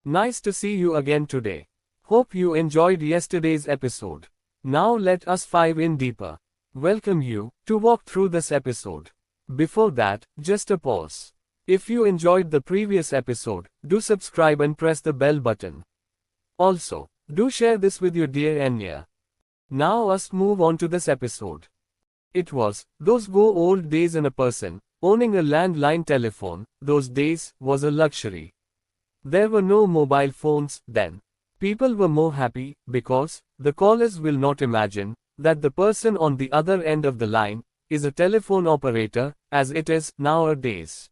Nice to see you again today. Hope you enjoyed yesterday's episode. Now let us dive in deeper. Welcome you to walk through this episode. Before that, just a pause. If you enjoyed the previous episode, do subscribe and press the bell button. Also, do share this with your dear and near. Now let's move on to this episode. It was those go old days in a person owning a landline telephone. Those days was a luxury. There were no mobile phones then. People were more happy because the callers will not imagine that the person on the other end of the line is a telephone operator as it is nowadays.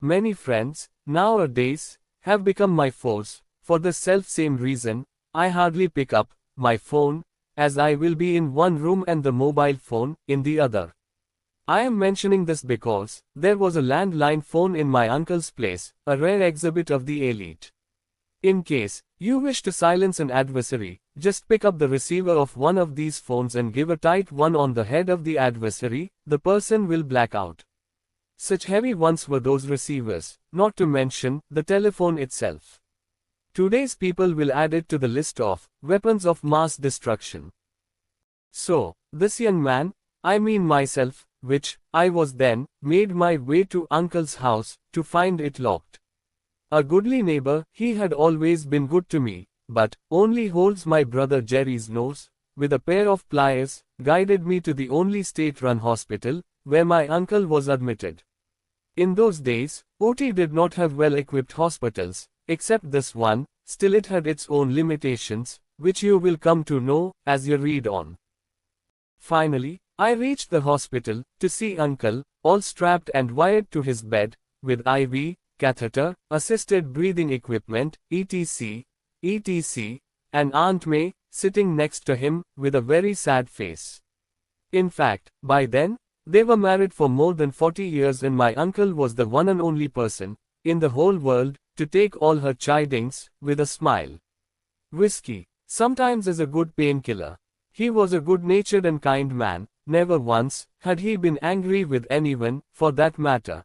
Many friends nowadays have become my foes for the self-same reason. I hardly pick up my phone as I will be in one room and the mobile phone in the other. I am mentioning this because there was a landline phone in my uncle's place, a rare exhibit of the elite. In case you wish to silence an adversary, just pick up the receiver of one of these phones and give a tight one on the head of the adversary, the person will black out. Such heavy ones were those receivers, not to mention the telephone itself. Today's people will add it to the list of weapons of mass destruction. So, this young man, I mean myself, which I was then, made my way to uncle's house to find it locked. A goodly neighbor, he had always been good to me, but only holds my brother Jerry's nose, with a pair of pliers, guided me to the only state-run hospital, where my uncle was admitted. In those days, OT did not have well-equipped hospitals, except this one. Still it had its own limitations, which you will come to know as you read on. Finally, I reached the hospital to see uncle, all strapped and wired to his bed, with IV, catheter, assisted breathing equipment, etc., and Aunt May, sitting next to him, with a very sad face. In fact, by then, they were married for more than 40 years and my uncle was the one and only person, in the whole world, to take all her chidings, with a smile. Whiskey, sometimes is a good painkiller. He was a good-natured and kind man. Never once had he been angry with anyone, for that matter.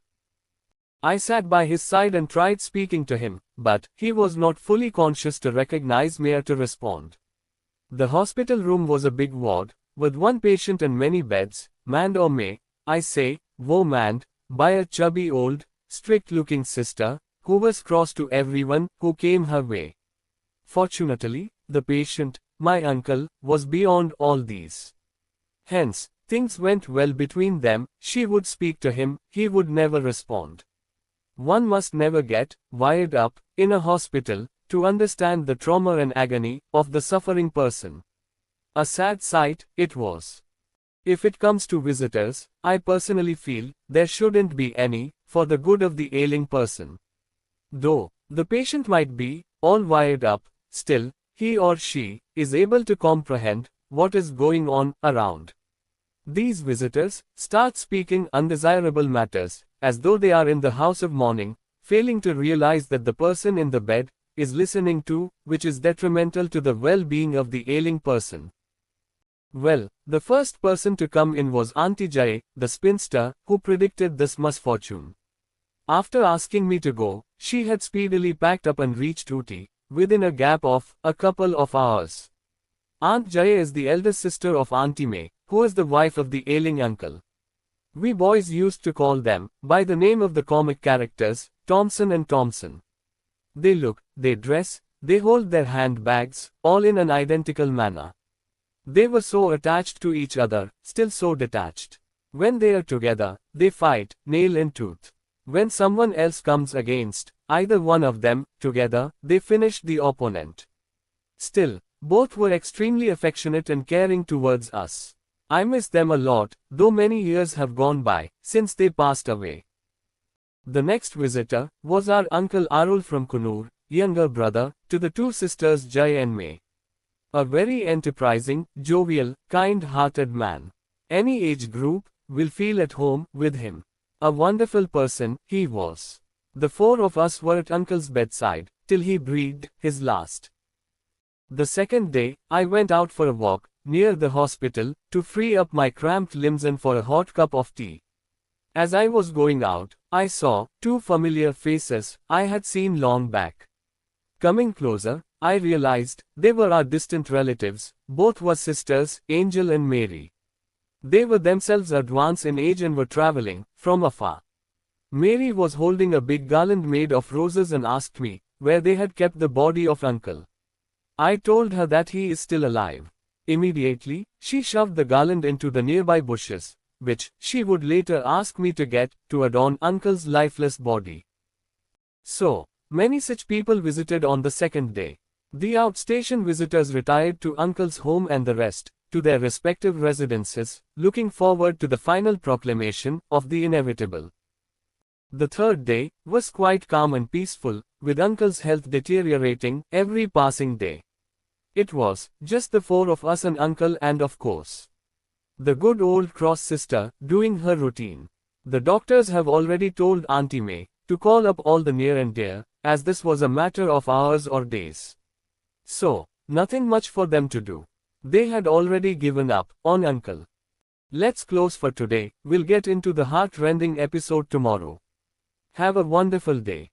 I sat by his side and tried speaking to him, but he was not fully conscious to recognize me or to respond. The hospital room was a big ward, with one patient and many beds, manned or may I say, manned, by a chubby old, strict-looking sister, who was cross to everyone who came her way. Fortunately, the patient, my uncle, was beyond all these. Hence, things went well between them. She would speak to him, he would never respond. One must never get wired up in a hospital to understand the trauma and agony of the suffering person. A sad sight it was. If it comes to visitors, I personally feel there shouldn't be any, for the good of the ailing person. Though the patient might be all wired up, still, he or she is able to comprehend what is going on around. These visitors start speaking undesirable matters, as though they are in the house of mourning, failing to realize that the person in the bed is listening to, which is detrimental to the well-being of the ailing person. Well, the first person to come in was Auntie Jai, the spinster, who predicted this misfortune. After asking me to go, she had speedily packed up and reached Uti, within a gap of a couple of hours. Aunt Jai is the eldest sister of Auntie May, who is the wife of the ailing uncle. We boys used to call them by the name of the comic characters, Thompson and Thompson. They look, they dress, they hold their handbags, all in an identical manner. They were so attached to each other, still so detached. When they are together, they fight, nail and tooth. When someone else comes against either one of them, together, they finish the opponent. Still, both were extremely affectionate and caring towards us. I miss them a lot, though many years have gone by since they passed away. The next visitor was our uncle Arul from Kunur, younger brother to the two sisters Jai and May. A very enterprising, jovial, kind-hearted man. Any age group will feel at home with him. A wonderful person he was. The four of us were at uncle's bedside till he breathed his last. The second day, I went out for a walk near the hospital to free up my cramped limbs and for a hot cup of tea. As I was going out, I saw two familiar faces I had seen long back. Coming closer, I realized they were our distant relatives. Both were sisters, Angel and Mary. They were themselves advanced in age and were traveling from afar. Mary was holding a big garland made of roses and asked me where they had kept the body of Uncle. I told her that he is still alive. Immediately, she shoved the garland into the nearby bushes, which she would later ask me to get to adorn Uncle's lifeless body. So, many such people visited on the second day. The outstation visitors retired to Uncle's home and the rest to their respective residences, looking forward to the final proclamation of the inevitable. The third day was quite calm and peaceful, with Uncle's health deteriorating every passing day. It was just the four of us and Uncle and of course, the good old cross sister doing her routine. The doctors have already told Auntie May to call up all the near and dear, as this was a matter of hours or days. So, nothing much for them to do. They had already given up on Uncle. Let's close for today. We'll get into the heart-rending episode tomorrow. Have a wonderful day.